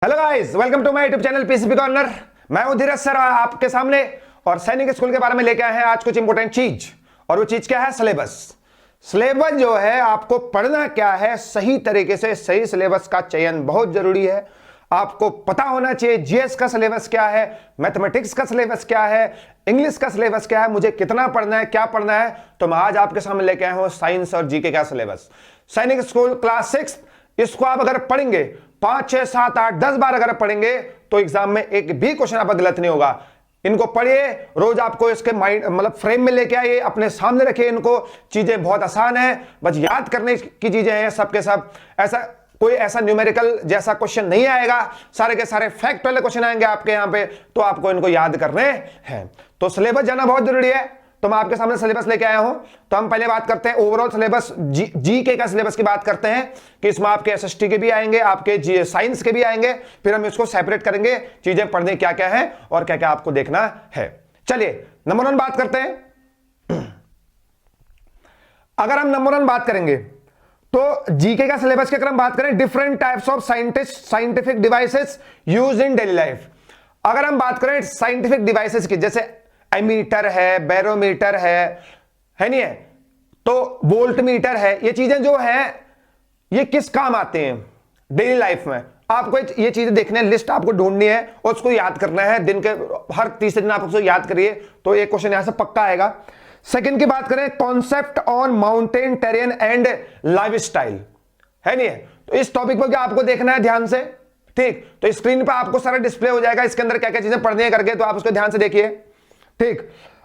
Hello guys, welcome to my YouTube channel PCB corner. मैं हूं धीरज sir आपके सामने और सैनिक स्कूल के बारे में लेके आए हैं आज कुछ इंपॉर्टेंट चीज। और वो चीज क्या है? सिलेबस। सिलेबस जो है आपको पढ़ना क्या है सही तरीके से, सही सिलेबस का चयन बहुत जरूरी है। आपको पता होना चाहिए जीएस का सिलेबस क्या है, मैथमेटिक्स का सिलेबस क्या है, इंग्लिश का सिलेबस क्या है, मुझे कितना पढ़ना है, क्या पढ़ना है। तो मैं आज आपके सामने लेके आया हूं साइंस और जीके का सिलेबस। सैनिक स्कूल क्लास 6, इसको आप अगर पढ़ेंगे 5, 6, 7, 8, 10 बार अगर पढ़ेंगे तो एग्जाम में एक भी क्वेश्चन आपका गलत नहीं होगा। इनको पढ़िए, रोज आपको इसके माइंड मतलब फ्रेम में लेके आइए, अपने सामने रखिए इनको। चीजें बहुत आसान है, बस याद करने की चीजें हैं सब के सब। ऐसा कोई ऐसा न्यूमेरिकल जैसा क्वेश्चन नहीं आएगा, सारे के सारे फैक्ट वाले क्वेश्चन आएंगे आपके यहां पे, तो आपको इनको याद करने हैं। तो सिलेबस जाना बहुत जरूरी है। तो मैं आपके सामने सिलेबस लेके आया हूं। तो हम पहले बात करते हैं ओवरऑल सिलेबस, जीके का सिलेबस की बात करते हैं कि इसमें आपके एसएसटी के भी आएंगे, आपके साइंस के भी आएंगे। फिर हम इसको सेपरेट करेंगे, चीजें पढ़ने क्या क्या है और क्या क्या आपको देखना है। चलिए नंबर 1 बात करते हैं। अगर हम नंबर 1 बात करेंगे तो जीके का सिलेबस की अगर हम बात करें, different types of scientific devices use in daily life. अगर हम बात करें साइंटिफिक डिवाइसेस की, जैसे एमीटर है, बैरोमीटर है नहीं है, तो वोल्ट मीटर है, ये चीजें जो है ये किस काम आते हैं डेली लाइफ में। आपको ये चीजें देखने हैं, लिस्ट आपको ढूंढनी है और उसको याद करना है। दिन के हर तीसरे दिन आप उसको याद करिए तो एक क्वेश्चन यहां से पक्का आएगा। सेकंड की बात करें, concept on mountain terrain and life style, है नहीं है, तो इस टॉपिक पर क्या आपको देखना है ध्यान से। ठीक, तो स्क्रीन पर आपको सारा डिस्प्ले हो जाएगा, इसके अंदर क्या क्या चीजें पढ़नी है करके, तो आप उसको ध्यान से देखिए। ठीक,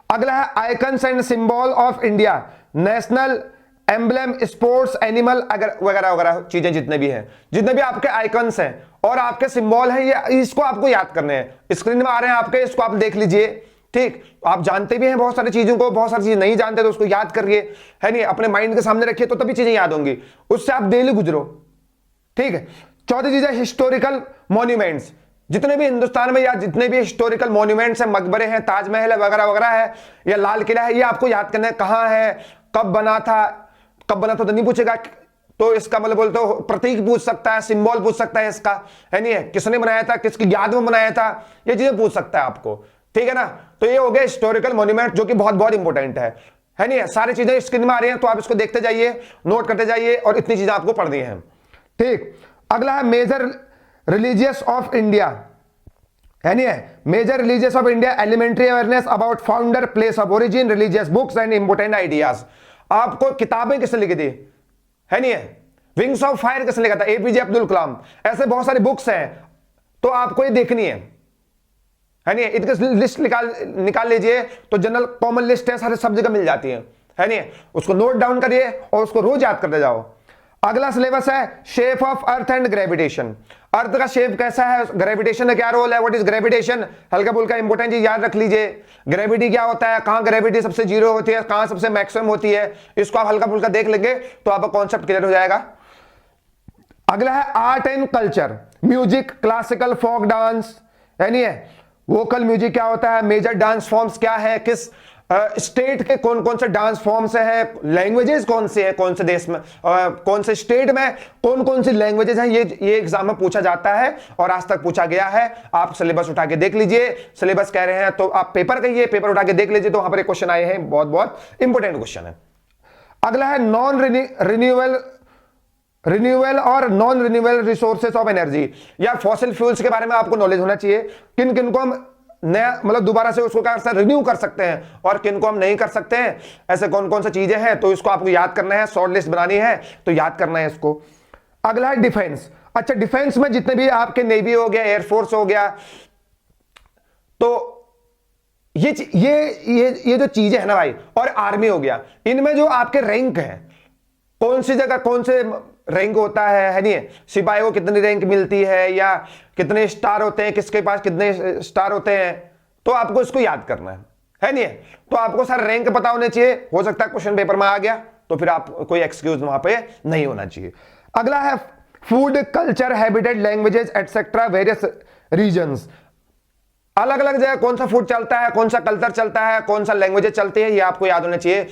अगला है icons and symbol of India, national emblem, sports animal वगैरह वगैरह चीजें जितने भी आपके आइकन्स हैं और आपके सिंबल हैं, ये इसको आपको याद करने हैं। स्क्रीन में आ रहे हैं आपके, इसको आप देख लीजिए। ठीक, आप जानते भी हैं बहुत सारी चीजों को, बहुत सारी चीजें नहीं जानते तो उसको याद करिए, है नहीं, अपने माइंड के सामने रखिए तो तभी चीजें याद होंगी, उससे आप डेली गुजरो। ठीक है, चौथी चीज है हिस्टोरिकल मॉन्यूमेंट्स। जितने भी हिंदुस्तान में या जितने भी हिस्टोरिकल मॉन्यूमेंट्स हैं, मकबरे हैं, ताजमहल है वगैरह वगैरह है, या लाल किला है, ये आपको याद करना है कहां है, कब बना था तो नहीं पूछेगा, तो इसका मतलब बोलते हो प्रतीक पूछ सकता है, सिंबल पूछ सकता है इसका, है नहीं है, किसने बनाया था, किसकी याद में बनाया था, ये चीजें पूछ सकता है आपको। ठीक है ना, तो ये हो गया हिस्टोरिकल मॉन्यूमेंट जो कि बहुत बहुत इंपॉर्टेंट है नहीं है। सारी चीजें स्क्रीन में आ रही हैं तो आप इसको देखते जाइए, नोट करते जाइए और इतनी चीजें आपको पढ़नी है। ठीक, अगला है मेजर रिलीजियस ऑफ इंडिया, है नहीं है, major religious of India, elementary awareness about founder, place of origin, religious books and important ideas. आपको किताबें किसने लिखी थी, है नहीं है, विंग्स ऑफ फायर किसने लिखा था, एपीजे अब्दुल कलाम। ऐसे बहुत सारी बुक्स हैं तो आपको ये देखनी है नहीं है, इनकी लिस्ट निकाल लीजिए, तो जनरल कॉमन लिस्ट है, सारे सब जगह मिल जाती है नहीं है, उसको नोट डाउन करिए और उसको रोज याद करते जाओ। अगला सिलेबस है shape of earth and gravitation. Earth का शेप कैसा है, ग्रेविटेशन का क्या रोल है, व्हाट इज ग्रेविटेशन, हल्का फुल्का इंपॉर्टेंट चीज याद रख लीजिए। ग्रेविटी क्या होता है, कहां ग्रेविटी सबसे जीरो होती है, कहां सबसे मैक्सिमम होती है, इसको आप हल्का फुल्का देख लेंगे तो आपका कॉन्सेप्ट क्लियर हो जाएगा। अगला है art and culture, music, classical, folk dance, यानी है वोकल म्यूजिक क्या होता है, मेजर डांस फॉर्म्स क्या है, किस स्टेट के कौन कौन से डांस फॉर्म्स हैं, लैंग्वेजेस कौन से हैं, कौन से देश में कौन से स्टेट में कौन कौन सी लैंग्वेजेस हैं, ये एग्जाम में पूछा जाता है और आज तक पूछा गया है। आप सिलेबस उठा के देख लीजिए, सिलेबस कह रहे हैं तो आप पेपर कहिए, पेपर उठा के देख लीजिए, तो वहां पर क्वेश्चन आए हैं, बहुत बहुत इंपॉर्टेंट क्वेश्चन है। अगला है नॉन रिन्यूएबल और non renewable resources of energy, या फॉसिल फ्यूल्स के बारे में आपको नॉलेज होना चाहिए, किन किन को हम नया मतलब दोबारा से उसको क्या रिन्यू कर सकते हैं और किन को हम नहीं कर सकते हैं, ऐसे कौन कौन सी चीजें हैं, तो इसको आपको याद करना है, शॉर्ट लिस्ट बनानी है तो याद करना है इसको। अगला है डिफेंस। अच्छा, डिफेंस में जितने भी आपके नेवी हो गया, एयरफोर्स हो गया, तो ये जो चीजें है ना भाई, और आर्मी हो गया, इनमें जो आपके रैंक है, कौन सी जगह कौन से रैंक होता है नहीं है, सिपाही को कितनी रैंक मिलती है या कितने स्टार होते हैं, किसके पास कितने स्टार होते हैं, तो आपको इसको याद करना है नहीं है, तो आपको सारे रैंक पता होने चाहिए। हो सकता है क्वेश्चन पेपर में आ गया तो फिर आप कोई एक्सक्यूज वहां पे नहीं होना चाहिए। अगला है food, culture, habitat, languages etcetera, various regions. अलग अलग जगह कौन सा फूड चलता है, कौन सा कल्चर चलता है, कौन सा लैंग्वेजेस चलती है, ये आपको याद होना चाहिए।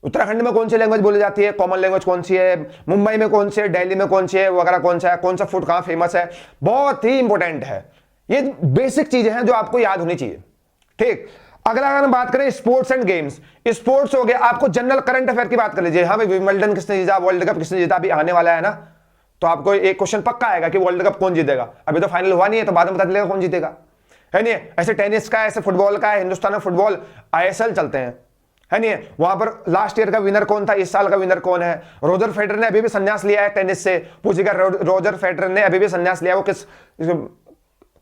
उत्तराखंड में कौन सी लैंग्वेज बोली जाती है, कॉमन लैंग्वेज कौन सी है, मुंबई में कौन सी है, दिल्ली में कौन सी है, वगैरह कौन सा फूड कहां फेमस है, बहुत ही इंपॉर्टेंट है। ये बेसिक चीजें हैं जो आपको याद होनी चाहिए। ठीक, अगला अगर हम बात करें स्पोर्ट्स एंड गेम्स, स्पोर्ट्स हो गया, आपको जनरल करंट अफेयर की बात कर लीजिए। हाँ भाई, विंबलडन किसने जीता, वर्ल्ड कप किसने जीता, अभी आने वाला है ना, तो आपको एक क्वेश्चन पक्का आएगा कि वर्ल्ड कप कौन जीतेगा। अभी तो फाइनल हुआ नहीं है, तो बाद में पता चलेगा कौन जीतेगा, है नहीं। ऐसे टेनिस का, ऐसे फुटबॉल का है, हिंदुस्तान में फुटबॉल ISL चलते हैं, है नहीं। वहां पर लास्ट ईयर का विनर कौन था, इस साल का विनर कौन है। रोजर फेडरर ने अभी भी संन्यास लिया है टेनिस से, पूछेगा रोजर फेडरर ने अभी भी संन्यास लिया, वो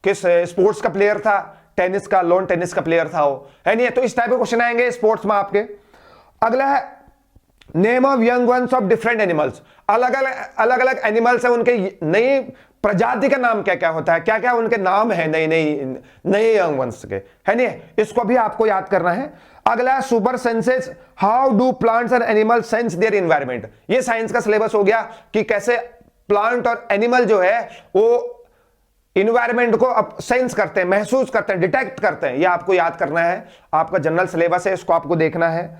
किस स्पोर्ट्स का प्लेयर था, टेनिस का, लॉन टेनिस का प्लेयर था वो, है नहीं। तो इस टाइप के क्वेश्चन आएंगे स्पोर्ट्स में आपके। अगला है name of young ones of different animals, अलग अलग एनिमल्स है, उनके नई प्रजाति का नाम क्या क्या होता है, क्या क्या उनके नाम है नए यंग वंस के, है नहीं। इसको भी आपको याद करना है। अगला है super senses, how do plants and animal sense their environment. ये साइंस का सिलेबस हो गया कि कैसे प्लांट और एनिमल जो है वो इन्वायरमेंट को सेंस करते हैं, महसूस करते हैं, डिटेक्ट करते हैं। ये आपको याद करना है, आपका जनरल सिलेबस है, इसको आपको देखना है।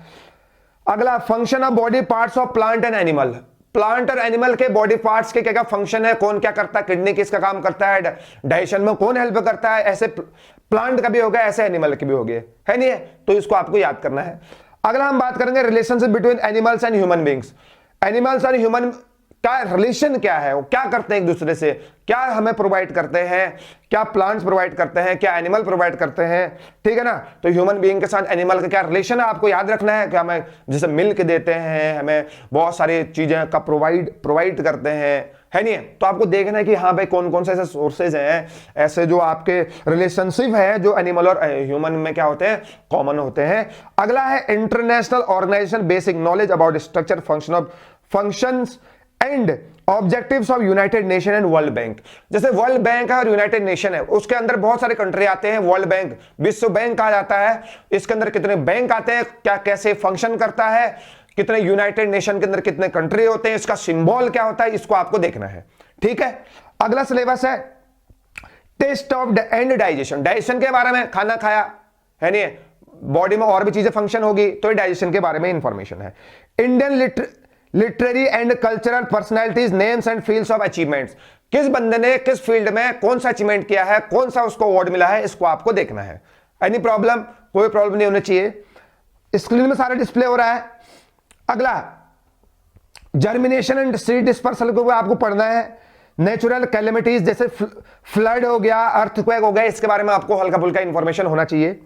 अगला function of body parts of plant and animal, plant और एनिमल के बॉडी पार्ट्स के क्या क्या फंक्शन है, कौन क्या करता है, किडनी किसका काम करता है, डाइजेशन में कौन हेल्प करता है, ऐसे प्लांट का भी हो गया, ऐसे एनिमल के भी हो गए, है नहीं है। तो इसको आपको याद करना है। अगला हम बात करेंगे relationship between animals and human beings, animals और ह्यूमन का रिलेशन क्या है, वो क्या करते हैं एक दूसरे से, क्या हमें प्रोवाइड करते हैं, क्या प्लांट्स प्रोवाइड करते हैं, क्या एनिमल प्रोवाइड करते हैं, ठीक है ना। तो ह्यूमन बीइंग के साथ एनिमल का क्या रिलेशन है, आपको याद रखना है कि हमें जैसे मिल्क देते हैं, हमें बहुत सारी चीजें का प्रोवाइड करते हैं, है नहीं। तो आपको देखना है कि हाँ भाई कौन कौन से ऐसे सोर्सेज हैं, ऐसे जो आपके रिलेशनशिप है जो एनिमल और ह्यूमन में क्या होते हैं, कॉमन होते हैं। अगला है international organization basic knowledge about structure functions and objectives of United Nation and World Bank. जैसे वर्ल्ड बैंक है और यूनाइटेड नेशन है, उसके अंदर बहुत सारे कंट्री आते हैं। वर्ल्ड बैंक, विश्व बैंक कहा जाता है, इसके अंदर कितने बैंक आते हैं, क्या कैसे फंक्शन करता है, कितने यूनाइटेड नेशन के अंदर कितने कंट्री होते हैं, इसका सिंबल क्या होता है, इसको आपको देखना है, ठीक है। अगला सिलेबस है test of and digestion, digestion के बारे में, खाना खाया, है नहीं, बॉडी में और भी चीजें फंक्शन होगी, तो डाइजेशन के बारे में इंफॉर्मेशन है। Indian literary and cultural personalities names and fields of achievements, किस बंदे ने किस फील्ड में कौन सा अचीवमेंट किया है, कौन सा उसको अवार्ड मिला है, इसको आपको देखना है। एनी प्रॉब्लम, कोई प्रॉब्लम नहीं होनी चाहिए। स्क्रीन में सारा डिस्प्ले हो रहा है। अगला जर्मिनेशन एंड सीड डिस्पर्सल को आपको पढ़ना है। नेचुरल कैलेमिटीज जैसे फ्लड हो गया, अर्थक्वेक हो गया, इसके बारे में आपको हल्का फुल्का इंफॉर्मेशन होना चाहिए।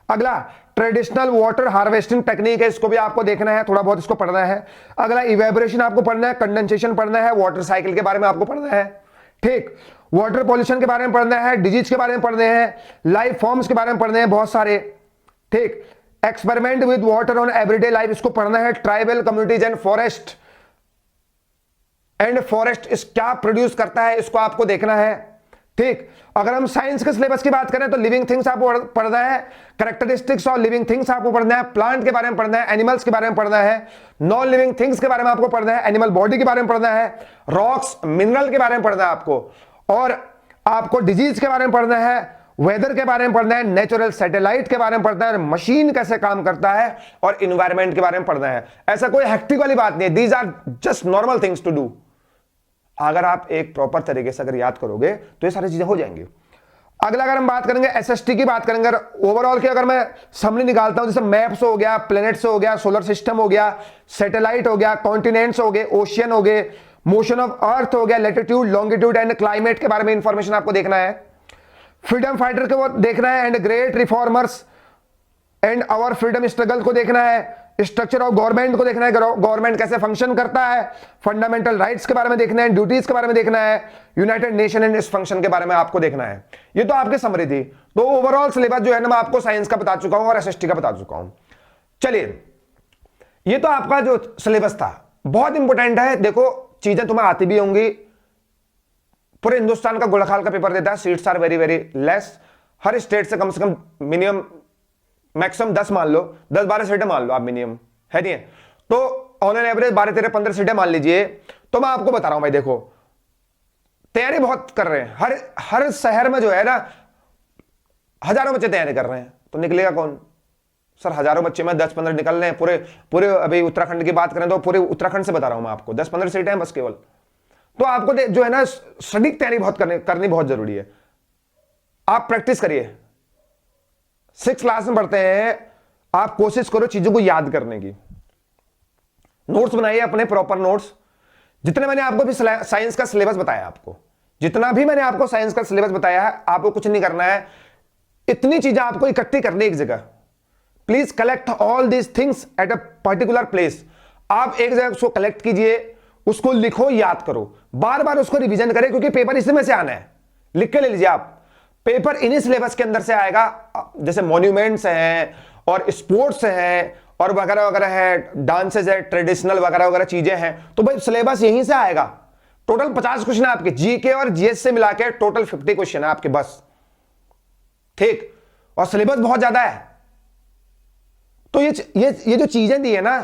अगला ट्रेडिशनल वाटर हार्वेस्टिंग टेक्निक है, इसको भी आपको देखना है, थोड़ा बहुत इसको पढ़ना है। अगला इवेपोरेशन आपको पढ़ना है, कंडेंसेशन पढ़ना है, वाटर साइकिल के बारे में आपको पढ़ना है, ठीक। वाटर पॉल्यूशन के बारे में पढ़ना है, डिजीज के बारे में पढ़ने हैं, लाइफ फॉर्म्स के बारे में पढ़ने हैं बहुत सारे, ठीक। Experiment with water on everyday life, इसको पढ़ना है। ट्राइबल कम्युनिटीज एंड फॉरेस्ट इस क्या प्रोड्यूस करता है, इसको आपको देखना है, ठीक। अगर हम साइंस के सिलेबस की बात करें तो लिविंग थिंग्स आपको पढ़ना है, कैरेक्टरिस्टिक्स ऑफ लिविंग थिंग्स आपको पढ़ना है, प्लांट के बारे में पढ़ना है, एनिमल्स के बारे में पढ़ना है, नॉन लिविंग थिंग्स के बारे में आपको पढ़ना है, एनिमल बॉडी के बारे में पढ़ना है, रॉक्स मिनरल के बारे में पढ़ना है आपको, और आपको डिजीज के बारे में पढ़ना है, वेदर के बारे में पढ़ना है, नेचुरल सैटेलाइट के बारे में पढ़ना है, मशीन कैसे काम करता है, और इन्वायरमेंट के बारे में पढ़ना है। ऐसा कोई हेक्टिक वाली बात नहीं है, these are just normal things to do. अगर आप एक प्रॉपर तरीके से अगर याद करोगे तो ये सारी चीजें हो जाएंगी। अगला अगर हम बात करेंगे एसएसटी की बात करेंगे, ओवरऑल की अगर मैं समरी निकालता हूं, जैसे मैप्स हो गया, प्लैनेट्स हो गया, सोलर सिस्टम हो गया, सैटेलाइट हो गया, कॉन्टिनेंट्स हो गए, ओशियन हो गए, मोशन ऑफ अर्थ हो गया, लैटिट्यूड लॉन्गिट्यूड एंड क्लाइमेट के बारे में इंफॉर्मेशन आपको देखना है। फ्रीडम फाइटर को देखना है, and great reformers and our freedom struggle को देखना है। स्ट्रक्चर ऑफ गवर्नमेंट को देखना है, गवर्नमेंट कैसे फंक्शन करता है, फंडामेंटल राइट्स के बारे में देखना है, ड्यूटीज के बारे में देखना है, यूनाइटेड नेशन एंड इस फंक्शन के बारे में आपको देखना है। ये तो आपकी समरी थी। तो ओवरऑल सिलेबस जो है ना, मैं आपको साइंस का बता चुका हूं और एसएसटी का बता चुका हूं। चलिए, ये तो आपका जो सिलेबस था बहुत इंपॉर्टेंट है। देखो, चीजें तुम्हें आती भी होंगी, पूरे हिंदुस्तान का गुड़खाल का पेपर देता है, seats are very very less. हर स्टेट से कम मिनिमम मैक्सिमम 10 मान लो, 10-12 सीटें मान लो आप मिनिमम, है नहीं है। तो ऑन एन एवरेज 12-13-15 सीटें मान लीजिए। तो मैं आपको बता रहा हूं भाई, देखो तैयारी बहुत कर रहे हैं, हर शहर में जो है ना हजारों बच्चे तैयारी कर रहे हैं, तो निकलेगा कौन? सर हजारों बच्चे में 10-15 निकल रहे हैं, पूरे पूरे अभी उत्तराखंड की बात करें तो पूरे उत्तराखंड से बता रहा हूं मैं आपको, 10-15 सीटें हैं बस केवल। तो आपको जो है ना स्टडी तैयारी बहुत करनी बहुत जरूरी है। आप प्रैक्टिस करिए, 6 क्लास में पढ़ते हैं, आप कोशिश करो चीजों को याद करने की। नोट्स बनाइए अपने, प्रॉपर नोट्स। जितने मैंने आपको भी साइंस का सिलेबस बताया, आपको जितना भी मैंने आपको साइंस का सिलेबस बताया है, आपको कुछ नहीं करना है, इतनी चीजें आपको इकट्ठी करनी एक जगह। Please collect all these things at a particular place. आप एक जगह उसको कलेक्ट कीजिए, उसको लिखो, याद करो, बार बार उसको रिवीजन करें, क्योंकि पेपर इसी में से आना है। लिख के ले लीजिए आप, पेपर इन्हीं सिलेबस के अंदर से आएगा। जैसे मॉन्यूमेंट्स हैं और स्पोर्ट्स हैं और वगैरह वगैरह है, डांसेस है, ट्रेडिशनल वगैरह वगैरह चीजें हैं, तो भाई सिलेबस यहीं से आएगा। टोटल 50 क्वेश्चन है आपके, जीके और जीएस से मिला के टोटल 50 क्वेश्चन है आपके बस, ठीक। और सिलेबस बहुत ज्यादा है। तो ये जो चीजें दी है ना,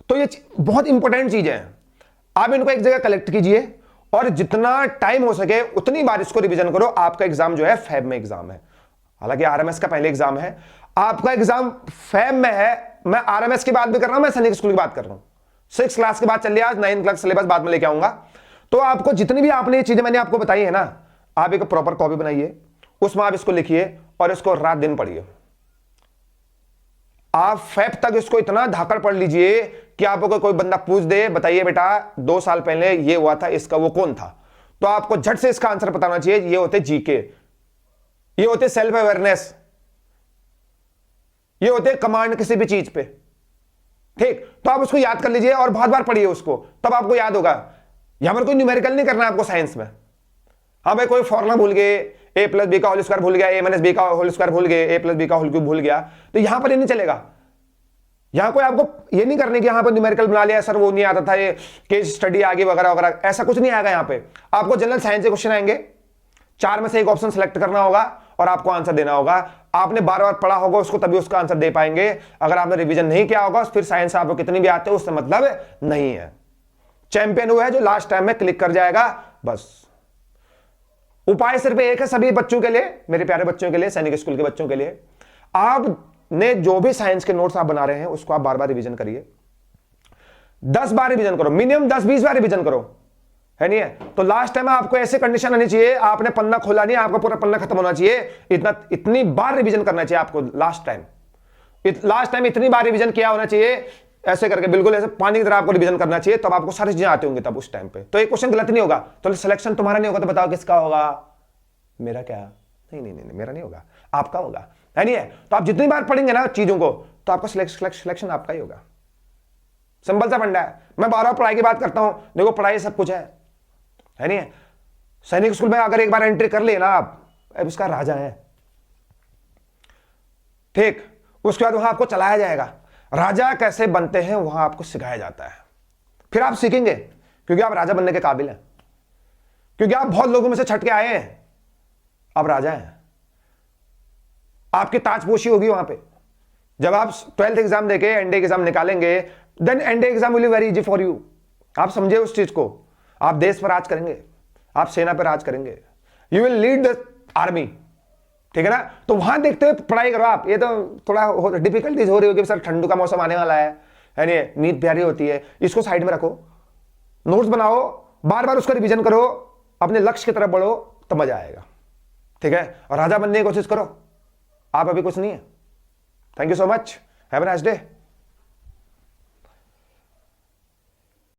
तो ये बहुत इंपॉर्टेंट चीजें हैं। आप इनको एक जगह कलेक्ट कीजिए और जितना टाइम हो सके उतनी बार इसको रिवीजन करो। आपका एग्जाम जो है फैब में एग्जाम है, हालांकि आरएमएस का पहले एग्जाम है, आपका एग्जाम फैब में है। मैं आरएमएस की बात भी कर रहा हूं, मैं सैनिक स्कूल की बात कर रहा हूं। 6 क्लास के बाद चल रही है, आज 9 क्लास सिलेबस बाद में लेके आऊंगा। तो आपको जितनी भी आपने ये चीजें मैंने आपको बताई है ना, आप एक प्रॉपर कॉपी बनाइए, उसमें आप इसको लिखिए और इसको रात दिन पढ़िए। आप फैब तक इसको इतना धाकड़ पढ़ लीजिए कि आपको कोई बंदा पूछ दे, बताइए बेटा 2 साल पहले ये हुआ था, इसका वो कौन था, तो आपको झट से इसका आंसर पता होना चाहिए। ये होते जीके, ये होते सेल्फ अवेयरनेस, ये होते कमांड किसी भी चीज पे, ठीक। तो आप उसको याद कर लीजिए और बहुत बार पढ़िए उसको, तब आपको याद होगा। यहां पर कोई न्यूमेरिकल नहीं करना आपको साइंस में। हाँ भाई, कोई फॉर्मूला भूल गए, a + b का होल स्क्वायर भूल गया, a - b का होल स्क्वायर भूल गए, a + b का होल क्यूब भूल गया, तो यहां पर ये नहीं चलेगा। यहां कोई आपको ये नहीं करने की यहां पर न्यूमेरिकल बना लिया, सर वो नहीं आता था, ये केस स्टडी आगे वगैरह वगैरह, ऐसा कुछ नहीं आएगा। यहां पे आपको जनरल साइंस के क्वेश्चन आएंगे, 4 में से एक ऑप्शन सेलेक्ट करना होगा और आपको आंसर देना होगा। आपने बार बार पढ़ा होगा उसको, तभी उसका आंसर दे पाएंगे। अगर आपने रिवीजन नहीं किया होगा, फिर साइंस आपको कितनी भी आते हैं उससे मतलब नहीं है। चैंपियन हुआ है जो लास्ट टाइम में क्लिक कर जाएगा, बस। उपाय सिर्फ एक है सभी बच्चों के लिए, मेरे प्यारे बच्चों के लिए, सैनिक स्कूल के बच्चों के लिए। आपने जो भी साइंस के नोट्स आप बना रहे हैं उसको आप बार बार रिवीजन करिए, 10 बार रिवीजन करो, मिनिमम 10-20 बार रिवीजन करो, है नहीं है। तो लास्ट टाइम आपको ऐसे कंडीशन आनी चाहिए, आपने पन्ना खोला नहीं, आपका पूरा पन्ना खत्म होना चाहिए, इतनी बार रिवीजन करना चाहिए आपको। लास्ट टाइम इतनी बार रिवीजन किया होना चाहिए, ऐसे करके बिल्कुल ऐसे पानी की तरह आपको रिवीजन करना चाहिए, तब आपको सारी चीजें आती होंगी तब उस टाइम पे। तो एक क्वेश्चन गलत नहीं होगा, तो सिलेक्शन तुम्हारा नहीं होगा, तो बताओ किसका होगा? मेरा क्या? नहीं, मेरा नहीं होगा, आपका होगा, है नहीं है। तो आप जितनी बार पढ़ेंगे ना चीजों को, तो आपका सिलेक्शन आपका ही होगा। सिंपल सा फंडा है। मैं बार-बार पढ़ाई की बात करता हूं, देखो पढ़ाई सब कुछ है नहीं है। सैनिक स्कूल में अगर एक बार एंट्री कर लिए ना आप, अब उसका राजा है, ठीक। उसके बाद वहां आपको चलाया जाएगा, राजा कैसे बनते हैं वहां आपको सिखाया जाता है, फिर आप सीखेंगे, क्योंकि आप राजा बनने के काबिल हैं, क्योंकि आप बहुत लोगों में से छट के आए हैं, आप राजा हैं। आपकी ताजपोशी होगी वहां पे। जब आप 12th एग्जाम देके एनडीए एग्जाम निकालेंगे, then NDA exam will be very easy for you. आप समझे उस चीज को, आप देश पर राज करेंगे, आप सेना पर राज करेंगे, you will lead the army, ठीक है ना। तो वहां देखते हुए पढ़ाई करो आप। ये तो थोड़ा डिफिकल्टीज हो रही होगी, सर ठंडू का मौसम आने वाला है नहीं, नींद प्यारी होती है, इसको साइड में रखो, नोट्स बनाओ, बार बार उसका रिवीजन करो, अपने लक्ष्य की तरफ बढ़ो, तो मजा आएगा, ठीक है। और राजा बनने की कोशिश करो, आप अभी कुछ नहीं है। Thank you so much, have a nice day.